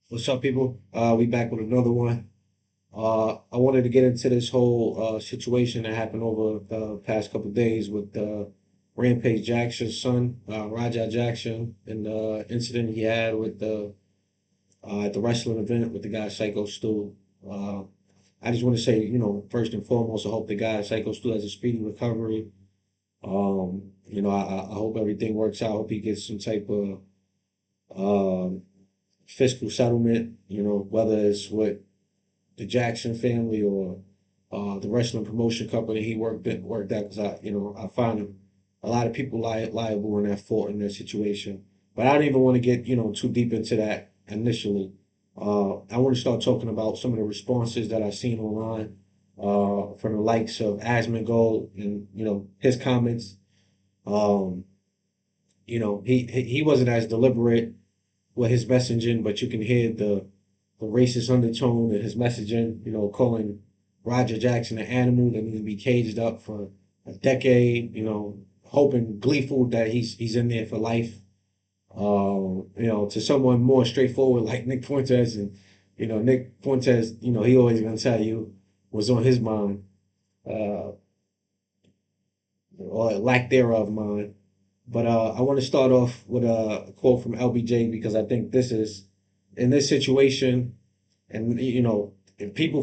What's up, people? We back with another one. I wanted to get into this whole situation that happened over the past couple days with Rampage Jackson's son, Raja Jackson, and the incident he had with the at the wrestling event with the guy Psycho Stu. Uh, I just want to say, first and foremost, I hope the guy Psycho Stu has a speedy recovery. I hope everything works out. I hope he gets some type of um fiscal settlement, whether it's with the Jackson family or the wrestling promotion company he worked at. Because I find him a lot of people liable in that fault in that situation. But I don't even want to get too deep into that initially. I want to start talking about some of the responses that I've seen online from the likes of Asmongold and his comments. Um, he wasn't as deliberate with his messaging, but you can hear the racist undertone in his messaging, calling Roger Jackson an animal that needs to be caged up for a decade, hoping gleeful that he's in there for life. To someone more straightforward like Nick Fuentes, and Nick Fuentes, he always gonna tell you what's on his mind, uh, or lack thereof mind. But I want to start off with a quote from LBJ because I think this is in this situation, and if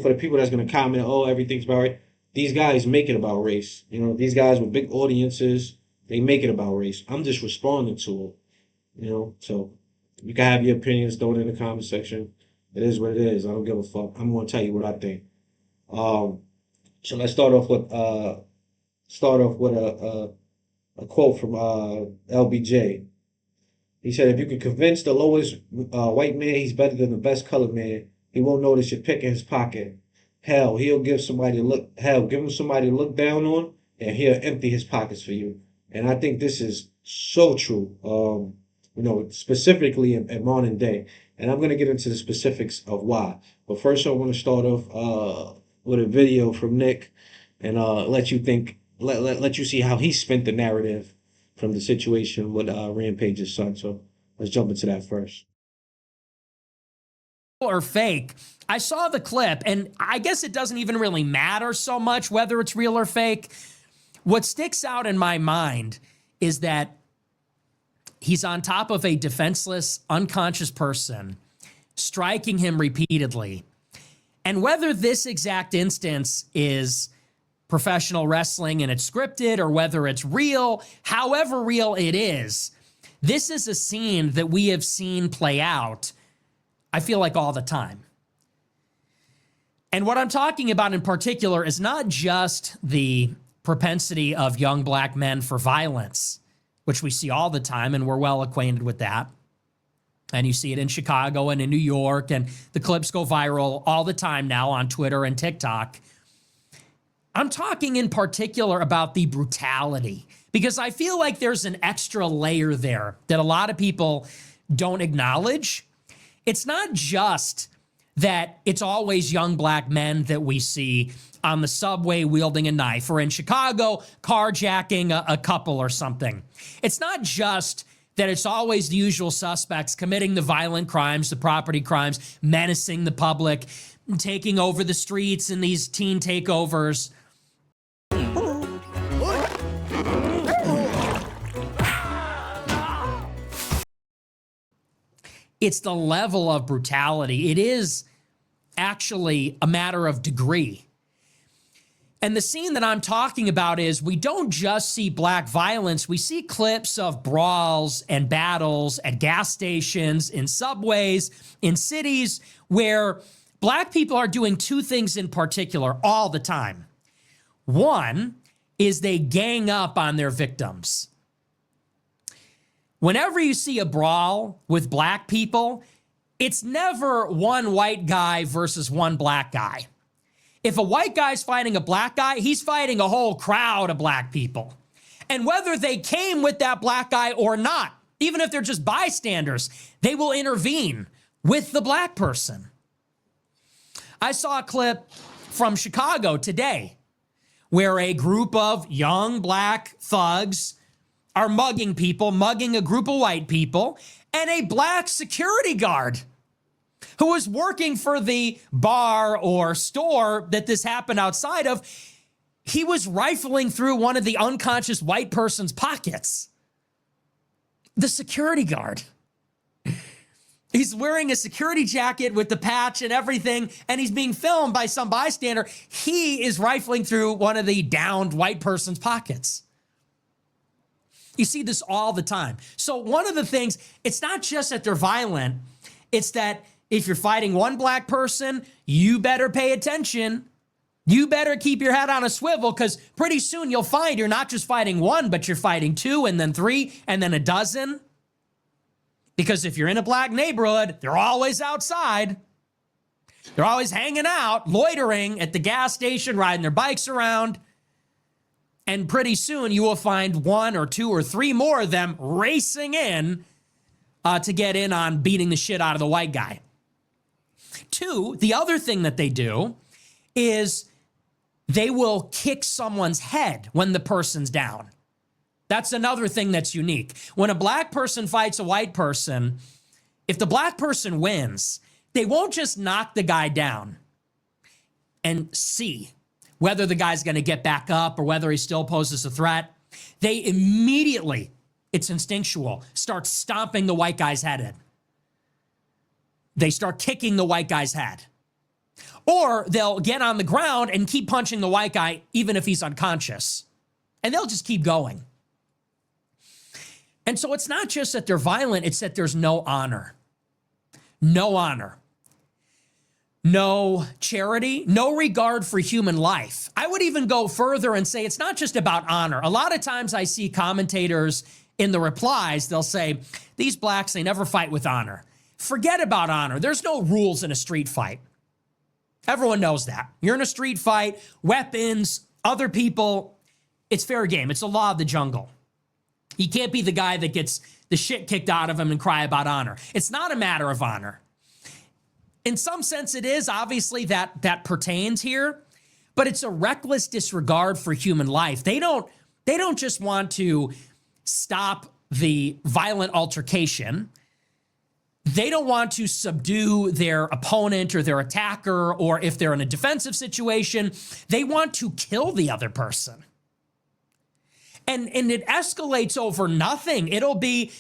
for the people that's going to comment, oh, everything's about right. These guys make it about race. These guys with big audiences, they make it about race. I'm just responding to it. So you can have your opinions, throw it in the comment section. It is what it is. I don't give a fuck. I'm going to tell you what I think. Um, so let's start off with a quote from LBJ. He said, if you can convince the lowest white man he's better than the best colored man, he won't notice you picking his pocket. Hell, he'll give somebody to look. Hell, give him somebody to look down on, and he'll empty his pockets for you. And I think this is so true. Specifically in modern day. And I'm gonna get into the specifics of why. But first, I want to start off with a video from Nick, and let you think, let you see how he spent the narrative from the situation with Rampage's son. So let's jump into that first. Or fake. I saw the clip, and I guess it doesn't even really matter so much whether it's real or fake. What sticks out in my mind is that he's on top of a defenseless, unconscious person, striking him repeatedly. And whether this exact instance is professional wrestling and it's scripted or whether it's real, however real it is, this is a scene that we have seen play out, I feel like, all the time. And what I'm talking about in particular is not just the propensity of young black men for violence, which we see all the time, and we're well acquainted with that. And you see it in Chicago and in New York, and the clips go viral all the time now on Twitter and TikTok. I'm talking in particular about the brutality, because I feel like there's an extra layer there that a lot of people don't acknowledge. It's not just that it's always young black men that we see on the subway wielding a knife, or in Chicago carjacking a couple or something. It's not just that it's always the usual suspects committing the violent crimes, the property crimes, menacing the public, taking over the streets in these teen takeovers. It's the level of brutality. It is actually a matter of degree. And the scene that I'm talking about is we don't just see black violence, we see clips of brawls and battles at gas stations, in subways, in cities where black people are doing two things in particular all the time. One is they gang up on their victims. Whenever you see a brawl with black people, it's never one white guy versus one black guy. If a white guy's fighting a black guy, he's fighting a whole crowd of black people. And whether they came with that black guy or not, even if they're just bystanders, they will intervene with the black person. I saw a clip from Chicago today where a group of young black thugs are mugging people, mugging a group of white people, and a black security guard who was working for the bar or store that this happened outside of. He was rifling through one of the unconscious white person's pockets. The security guard. He's wearing a security jacket with the patch and everything, and he's being filmed by some bystander. He is rifling through one of the downed white person's pockets. You see this all the time. So one of the things, it's not just that they're violent, it's that if you're fighting one black person, you better pay attention. You better keep your head on a swivel, because pretty soon you'll find you're not just fighting one, but you're fighting two and then three and then a dozen. Because if you're in a black neighborhood, they're always outside. They're always hanging out, loitering at the gas station, riding their bikes around. And pretty soon you will find one or two or three more of them racing in to get in on beating the shit out of the white guy. Two, the other thing that they do is they will kick someone's head when the person's down. That's another thing that's unique. When a black person fights a white person, if the black person wins, they won't just knock the guy down and see whether the guy's going to get back up or whether he still poses a threat. They immediately, it's instinctual, start stomping the white guy's head in. They start kicking the white guy's head. Or they'll get on the ground and keep punching the white guy even if he's unconscious. And they'll just keep going. And so it's not just that they're violent, it's that there's no honor. No honor. No charity, no regard for human life. I would even go further and say it's not just about honor. A lot of times I see commentators in the replies, they'll say, these blacks, they never fight with honor. Forget about honor. There's no rules in a street fight. Everyone knows that. You're in a street fight, weapons, other people, it's fair game. It's a law of the jungle. You can't be the guy that gets the shit kicked out of him and cry about honor. It's not a matter of honor. In some sense it is, obviously that pertains here, but it's a reckless disregard for human life. They don't just want to stop the violent altercation. They don't want to subdue their opponent or their attacker, or if they're in a defensive situation, they want to kill the other person. And it escalates over nothing. It'll be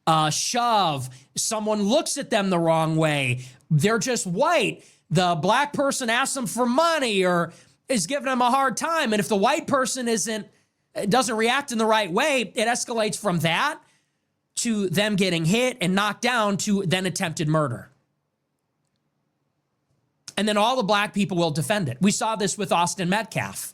a shove. Someone looks at them the wrong way. They're just white. The black person asks them for money or is giving them a hard time. And if the white person doesn't react in the right way, it escalates from that to them getting hit and knocked down to then attempted murder. And then all the black people will defend it. We saw this with Austin Metcalf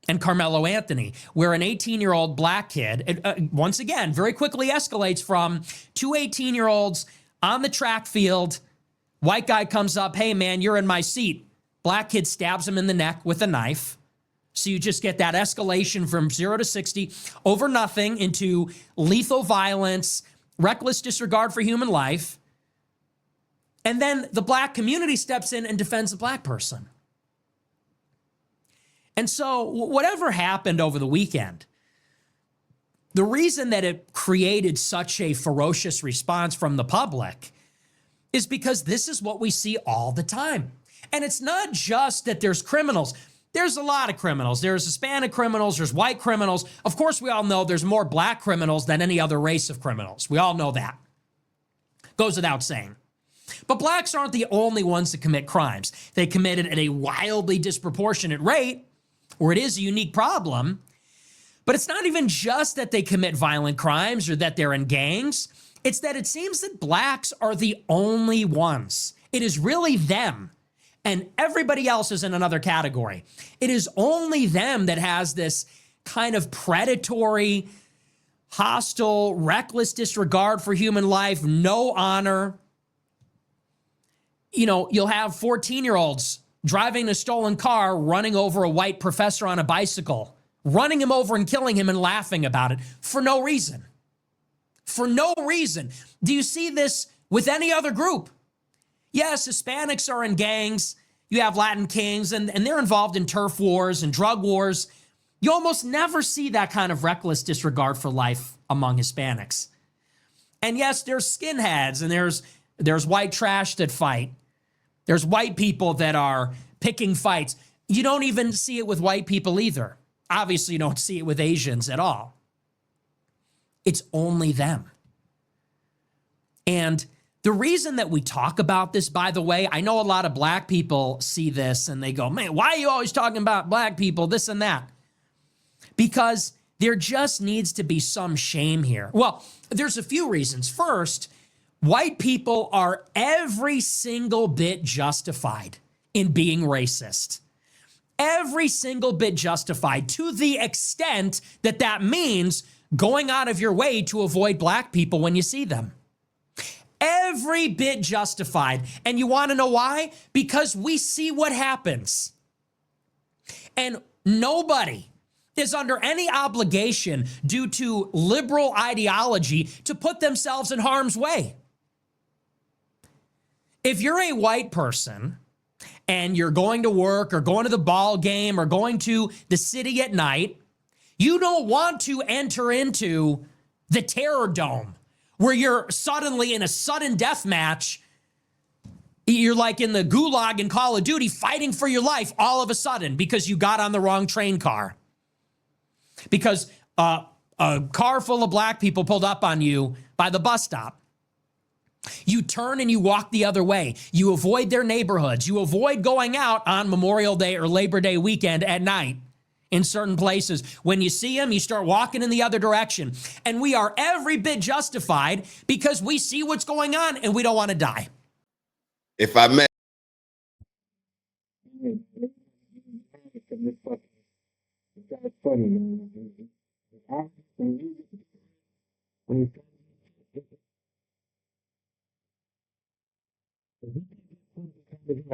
and Carmelo Anthony, where an 18-year-old black kid, once again, very quickly escalates from two 18-year-olds on the track field. White guy comes up, hey man, you're in my seat. Black kid stabs him in the neck with a knife. So you just get that escalation from 0 to 60 over nothing into lethal violence, reckless disregard for human life. And then the black community steps in and defends the black person. And so whatever happened over the weekend, the reason that it created such a ferocious response from the public is because this is what we see all the time. And it's not just that there's criminals. There's a lot of criminals. There's Hispanic criminals, there's white criminals. Of course, we all know there's more black criminals than any other race of criminals. We all know that. Goes without saying. But blacks aren't the only ones to commit crimes. They commit it at a wildly disproportionate rate, or it is a unique problem. But it's not even just that they commit violent crimes or that they're in gangs. It's that it seems that blacks are the only ones. It is really them. And everybody else is in another category. It is only them that has this kind of predatory, hostile, reckless disregard for human life, no honor. You know, you'll have 14-year-olds driving a stolen car, running over a white professor on a bicycle, running him over and killing him and laughing about it for no reason. For no reason. Do you see this with any other group? Yes, Hispanics are in gangs. You have Latin kings, and they're involved in turf wars and drug wars. You almost never see that kind of reckless disregard for life among Hispanics. And yes, there's skinheads, and there's There's white trash that fight. There's white people that are picking fights. You don't even see it with white people either. Obviously, you don't see it with Asians at all. It's only them. And the reason that we talk about this, by the way, I know a lot of black people see this and they go, man, why are you always talking about black people, this and that? Because there just needs to be some shame here. Well, there's a few reasons. First, white people are every single bit justified in being racist. Every single bit justified, to the extent that that means going out of your way to avoid black people when you see them. Every bit justified. And you want to know why? Because we see what happens. And nobody is under any obligation due to liberal ideology to put themselves in harm's way. If you're a white person and you're going to work or going to the ball game or going to the city at night, you don't want to enter into the terror dome where you're suddenly in a sudden death match. You're like in the gulag in Call of Duty fighting for your life all of a sudden because you got on the wrong train car. Because a car full of black people pulled up on you by the bus stop. You turn and you walk the other way. You avoid their neighborhoods. You avoid going out on Memorial Day or Labor Day weekend at night in certain places. When you see them, you start walking in the other direction. And we are every bit justified because we see what's going on and we don't want to die. If I may. That's funny, man. I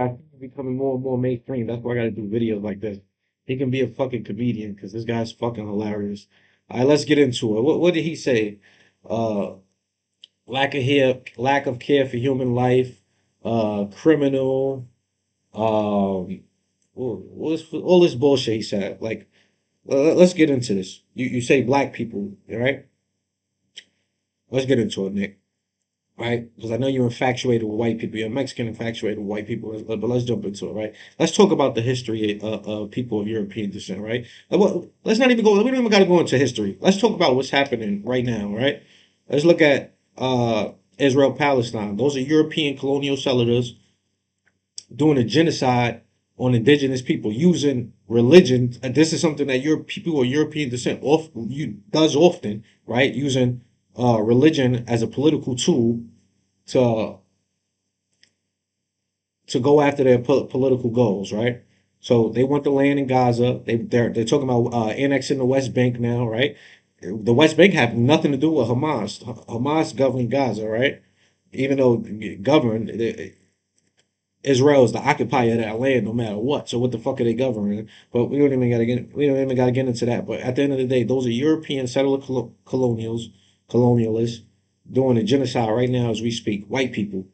think he's becoming more and more mainstream. That's why I gotta do videos like this. He can be a fucking comedian because this guy's fucking hilarious. All right, let's get into it. What did he say? Uh, lack of care for human life, criminal, all this bullshit he said. Like, let's get into this. You say black people, all right? Let's get into it, Nick. Right? Because I know you're infatuated with white people. You're Mexican infatuated with white people. But let's jump into it, right? Let's talk about the history of people of European descent, right? Let's not even go. We don't even got to go into history. Let's talk about what's happening right now, right? Let's look at Israel, Palestine. Those are European colonial settlers doing a genocide on indigenous people using religion. This is something that people of European descent does often, right? Using religion as a political tool to go after their political goals, right? So they want the land in Gaza. They're talking about annexing the West Bank now, right? The West Bank have nothing to do with Hamas. Hamas governing Gaza, right? Even though Israel is the occupier of that land, no matter what. So what the fuck are they governing? But we don't even gotta get into that. But at the end of the day, those are European settler colonialists doing a genocide right now as we speak. White people,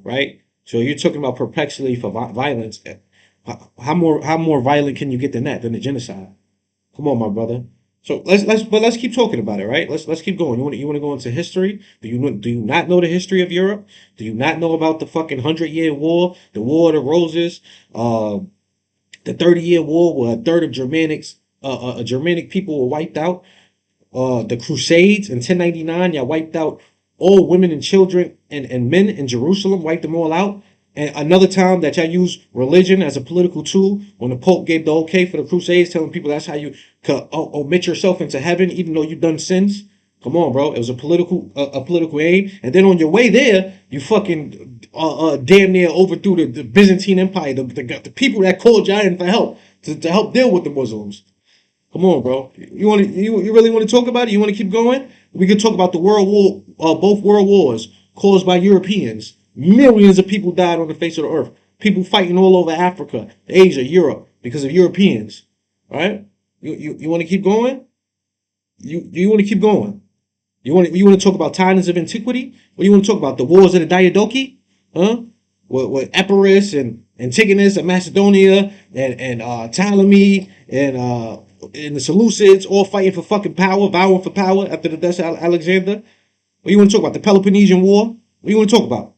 right? So you're talking about perplexity for violence. How more violent can you get than that, than a genocide? Come on, my brother. So let's keep talking about it, right? Let's keep going. You want to go into history? Do you not know the history of Europe? Do you not know about the fucking 100-Year War, the War of the Roses, the 30-Year War, where a third of Germanic people were wiped out? The Crusades in 1099, y'all wiped out all women and children and men in Jerusalem, wiped them all out. And another time that y'all use religion as a political tool, when the Pope gave the okay for the Crusades, telling people that's how you could omit yourself into heaven, even though you've done sins. Come on, bro. It was a political aim. And then on your way there, you fucking damn near overthrew the Byzantine Empire, the people that called y'all in for help to help deal with the Muslims. Come on, bro. You really want to talk about it? You want to keep going? We could talk about the both world wars caused by Europeans. Millions of people died on the face of the earth. People fighting all over Africa, Asia, Europe because of Europeans. Right? You want to keep going? You want to keep going? You want to talk about times of antiquity? Or you want to talk about the wars of the Diadochi? Huh? With Epirus and Antigonus and Macedonia and Ptolemy and the Seleucids all fighting for fucking power, vowing for power after the death of Alexander? Or you want to talk about the Peloponnesian War? What do you want to talk about?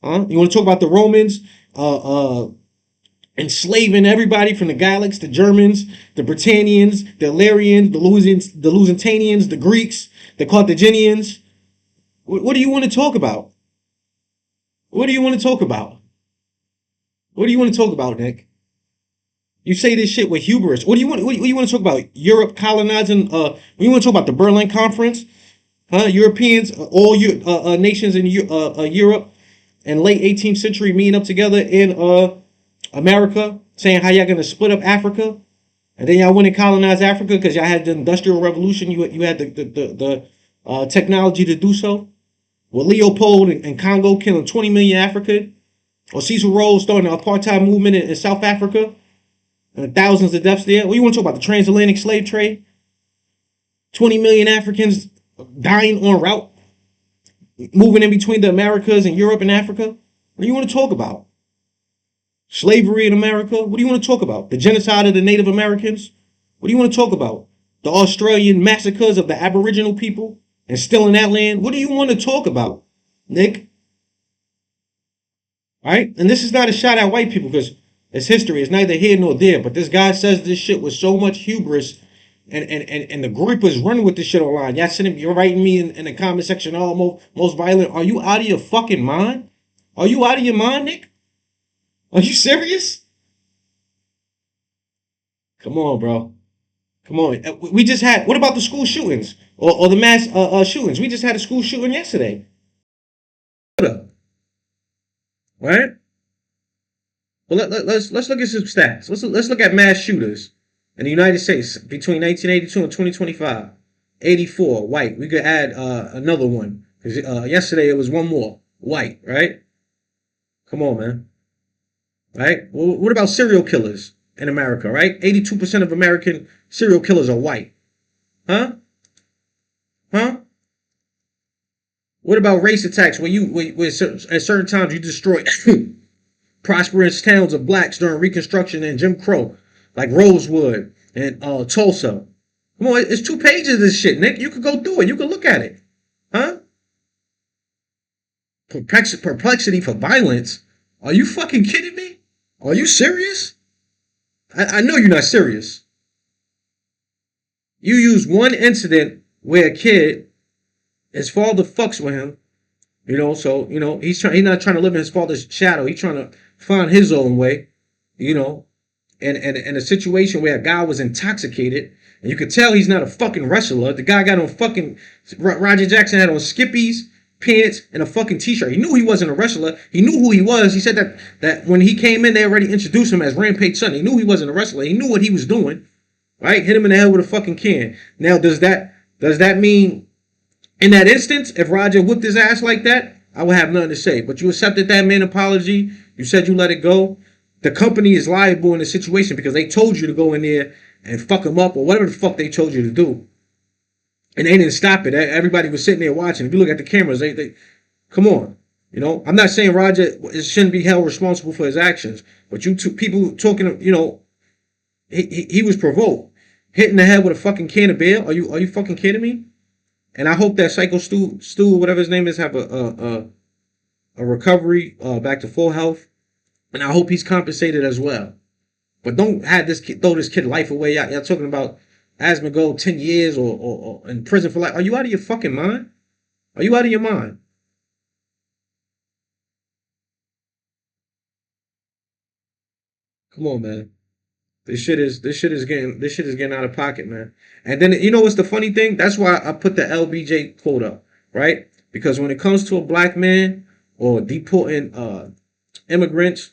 Huh? You want to talk about the Romans enslaving everybody from the Gallics, the Germans, the Britannians, the Illyrians, the Lusitanians, the Greeks, the Carthaginians? What do you want to talk about? What do you want to talk about? What do you want to talk about, Nick? You say this shit with hubris. What do you want? What do you want to talk about? Europe colonizing? You want to talk about the Berlin Conference? Huh? Europeans, all nations in Europe, in late 18th century meeting up together in America, saying how y'all gonna split up Africa, and then y'all went and colonized Africa because y'all had the Industrial Revolution. You had the technology to do so. Well, Leopold and Congo killing 20 million African, or Cecil Rhodes starting the apartheid movement in South Africa, and thousands of deaths there. What you want to talk about? The transatlantic slave trade? 20 million Africans dying en route, moving in between the Americas and Europe and Africa. What do you want to talk about? Slavery in America? What do you want to talk about? The genocide of the Native Americans? What do you want to talk about? The Australian massacres of the Aboriginal people and still in that land? What do you want to talk about, Nick? All right? And this is not a shot at white people because it's history. It's neither here nor there. But this guy says this shit with so much hubris, and the group is running with this shit online. You're writing me in the comment section, oh, most violent. Are you out of your fucking mind? Are you out of your mind, Nick? Are you serious? Come on, bro. Come on. We just had, what about the school shootings or the mass shootings? We just had a school shooting yesterday. Right? Well, let's look at some stats. Let's look at mass shooters in the United States between 1982 and 2025. 84 white. We could add another one because yesterday it was one more white. Right? Come on, man. Right? Well, what about serial killers in America? Right? 82% of American serial killers are white. Huh? What about race attacks where at certain times you destroy prosperous towns of blacks during Reconstruction and Jim Crow, like Rosewood and Tulsa? Come on, it's 2 pages of this shit, Nick. You could go through it. You could look at it. Huh? Perplexity for violence? Are you fucking kidding me? Are you serious? I know you're not serious. You use one incident where a kid, his father fucks with him, so he's not trying to live in his father's shadow. He's trying to find his own way, and a situation where a guy was intoxicated, and you could tell he's not a fucking wrestler. The guy got on fucking Roger Jackson had on Skippies, pants, and a fucking t-shirt. He knew he wasn't a wrestler. He knew who he was. He said that when he came in, they already introduced him as Rampage Son. He knew he wasn't a wrestler. He knew what he was doing. Right? Hit him in the head with a fucking can. Now, does that mean in that instance, if Roger whipped his ass like that, I would have nothing to say. But you accepted that man's apology. You said you let it go. The company is liable in the situation because they told you to go in there and fuck him up or whatever the fuck they told you to do. And they didn't stop it. Everybody was sitting there watching. If you look at the cameras, they come on. I'm not saying Roger shouldn't be held responsible for his actions. But you two people talking, he was provoked. Hitting the head with a fucking can of beer. Are you fucking kidding me? And I hope that Psycho Stu, whatever his name is, have a recovery back to full health. And I hope he's compensated as well. But don't throw this kid life away. Y'all talking about Asmongold 10 years or in prison for life. Are you out of your fucking mind? Are you out of your mind? Come on, man. This shit is getting out of pocket, man. And then what's the funny thing? That's why I put the LBJ quote up, right? Because when it comes to a black man or deporting immigrants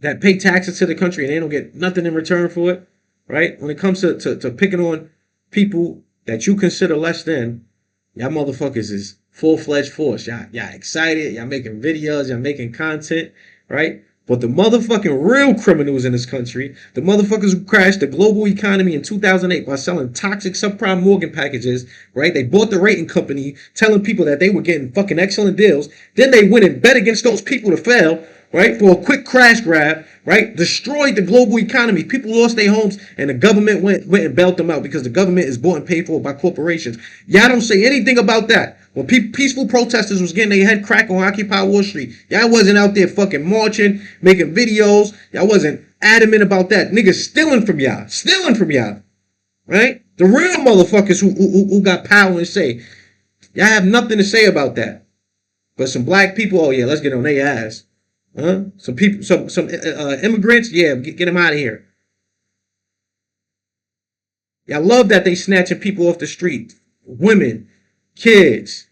that pay taxes to the country and they don't get nothing in return for it, right? When it comes to picking on people that you consider less than, y'all motherfuckers is full-fledged force. Y'all excited. Y'all making videos. Y'all making content, right? But the motherfucking real criminals in this country, the motherfuckers who crashed the global economy in 2008 by selling toxic subprime mortgage packages, right? They bought the rating company telling people that they were getting fucking excellent deals. Then they went and bet against those people to fail, right? For a quick crash grab, right? Destroyed the global economy. People lost their homes and the government went and bailed them out because the government is bought and paid for by corporations. Y'all don't say anything about that. When peaceful protesters was getting their head cracked on Occupy Wall Street, y'all wasn't out there fucking marching, making videos. Y'all wasn't adamant about that. Niggas stealing from y'all, right? The real motherfuckers who got power and say, y'all have nothing to say about that. But some black people, oh yeah, let's get on their ass. Huh? Some people, some immigrants, yeah, get them out of here. Y'all love that they snatching people off the street, women, kids.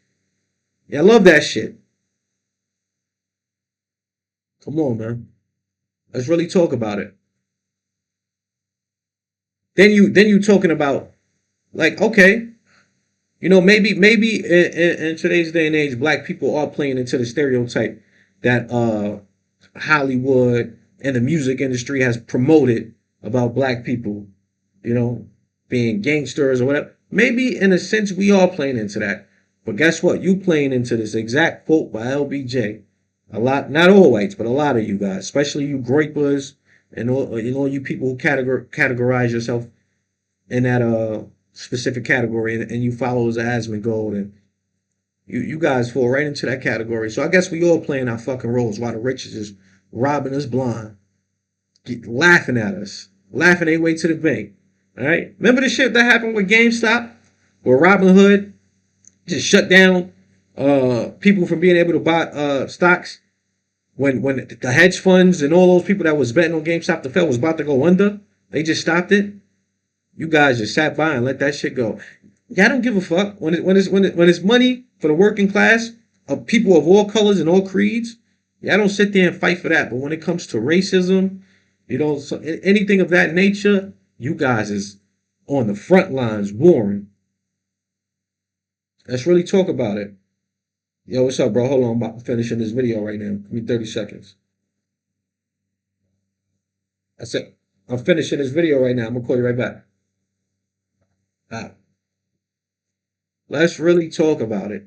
Y'all love that shit. Come on, man. Let's really talk about it. Then you talking about, like, okay, you know, maybe in today's day and age, black people are playing into the stereotype that Hollywood and the music industry has promoted about black people, you know, being gangsters or whatever. Maybe in a sense we are playing into that. But guess what? You playing into this exact quote by LBJ. A lot, not all whites, but a lot of you guys, especially you groypers and all, you know, you people who categorize yourself in that specific category, and you follow as Asmund Gold, and you guys fall right into that category. So I guess we all playing our fucking roles while the rich is just robbing us blind, laughing at us, laughing their way to the bank. All right, remember the shit that happened with GameStop, where Robinhood just shut down people from being able to buy stocks when the hedge funds and all those people that was betting on GameStop, the Fed was about to go under. They just stopped it. You guys just sat by and let that shit go. Y'all don't give a fuck when it's money for the working class of people of all colors and all creeds. Y'all don't sit there and fight for that. But when it comes to racism, you know, anything of that nature, you guys is on the front lines warring. Let's really talk about it. Yo, what's up, bro? Hold on, I'm about to finish in this video right now. Give me 30 seconds. That's it. I'm finishing this video right now. I'm gonna call you right back. All right. Let's really talk about it.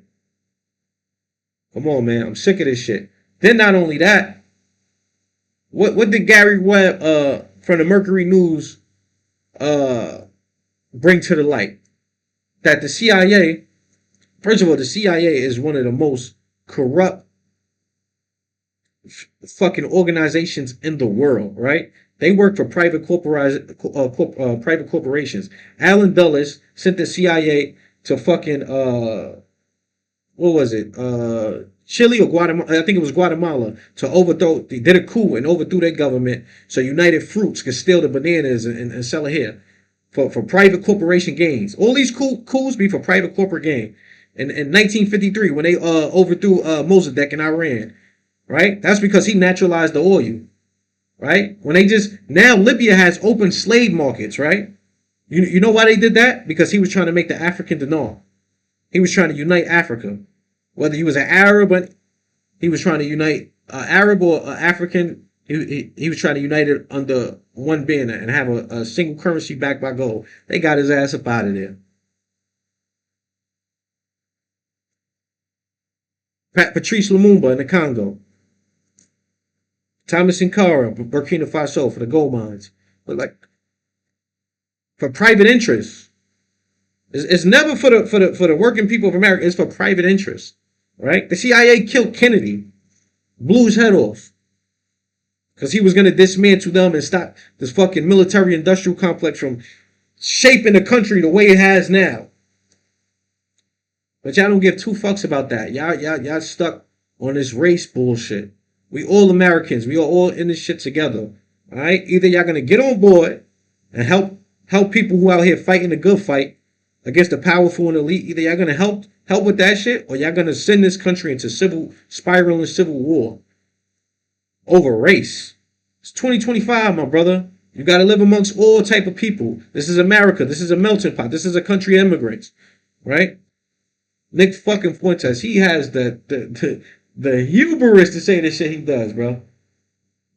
Come on, man. I'm sick of this shit. Then not only that, what did Gary Webb from the Mercury News bring to the light? That the CIA, first of all, the CIA is one of the most corrupt fucking organizations in the world, right? They work for private corporations. Alan Dulles sent the CIA to fucking what was it? Chile or Guatemala? I think it was Guatemala, to overthrow. They did a coup and overthrew their government so United Fruits could steal the bananas and sell it here for private corporation gains. All these coups be for private corporate gain. In 1953, when they overthrew Mossadegh in Iran, right? That's because he naturalized the oil. Right? When they just, now Libya has open slave markets, right? You know why they did that? Because he was trying to make the African dinar. He was trying to unite Africa. Whether he was an Arab, but he was trying to unite Arab or African. He was trying to unite it under one banner and have a single currency backed by gold. They got his ass up out of there. Patrice Lumumba in the Congo. Thomas Sankara, Burkina Faso, for the gold mines. But like, for private interests. It's never for the working people of America. It's for private interests, right? The CIA killed Kennedy, blew his head off, because he was going to dismantle them and stop this fucking military-industrial complex from shaping the country the way it has now. But y'all don't give two fucks about that. Y'all stuck on this race bullshit. We all Americans. We are all in this shit together. All right? Either y'all gonna get on board and help people who out here fighting the good fight against the powerful and elite. Either y'all gonna help with that shit, or y'all gonna send this country into spiraling civil war over race. It's 2025, my brother. You gotta live amongst all type of people. This is America. This is a melting pot. This is a country of immigrants, right? Nick fucking Fuentes, he has the hubris to say the shit he does, bro.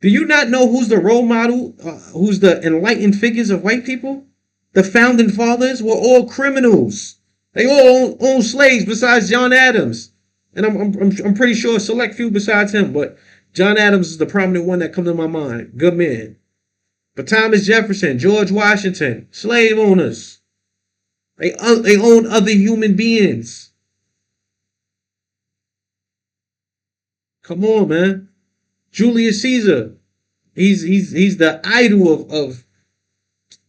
Do you not know who's the role model, who's the enlightened figures of white people? The founding fathers were all criminals. They all own slaves besides John Adams. And I'm pretty sure a select few besides him, but John Adams is the prominent one that comes to my mind. Good man. But Thomas Jefferson, George Washington, slave owners. They own other human beings. Come on, man. Julius Caesar. He's the idol of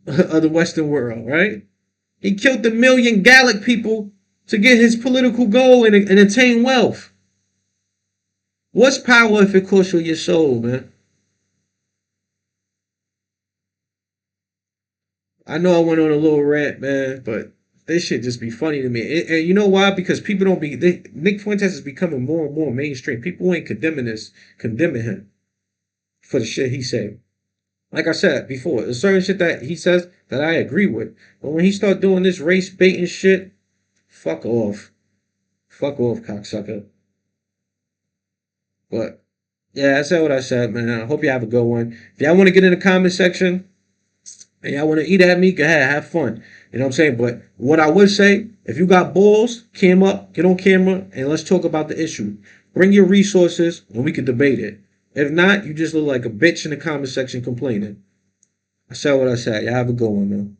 the Western world, right? He killed 1,000,000 Gallic people to get his political goal and attain wealth. What's power if it costs you your soul, man? I know I went on a little rant, man, but this shit just be funny to me. And you know why? Because people don't be. Nick Fuentes is becoming more and more mainstream. People ain't condemning him for the shit he said. Like I said before, there's certain shit that he says that I agree with. But when he start doing this race baiting shit, fuck off. Fuck off, cocksucker. But yeah, I said what I said, man. I hope you have a good one. If y'all want to get in the comment section and y'all want to eat at me, go ahead, have fun. You know what I'm saying? But what I would say, if you got balls, cam up, get on camera, and let's talk about the issue. Bring your resources and we can debate it. If not, you just look like a bitch in the comment section complaining. I said what I said. Y'all have a good one, man.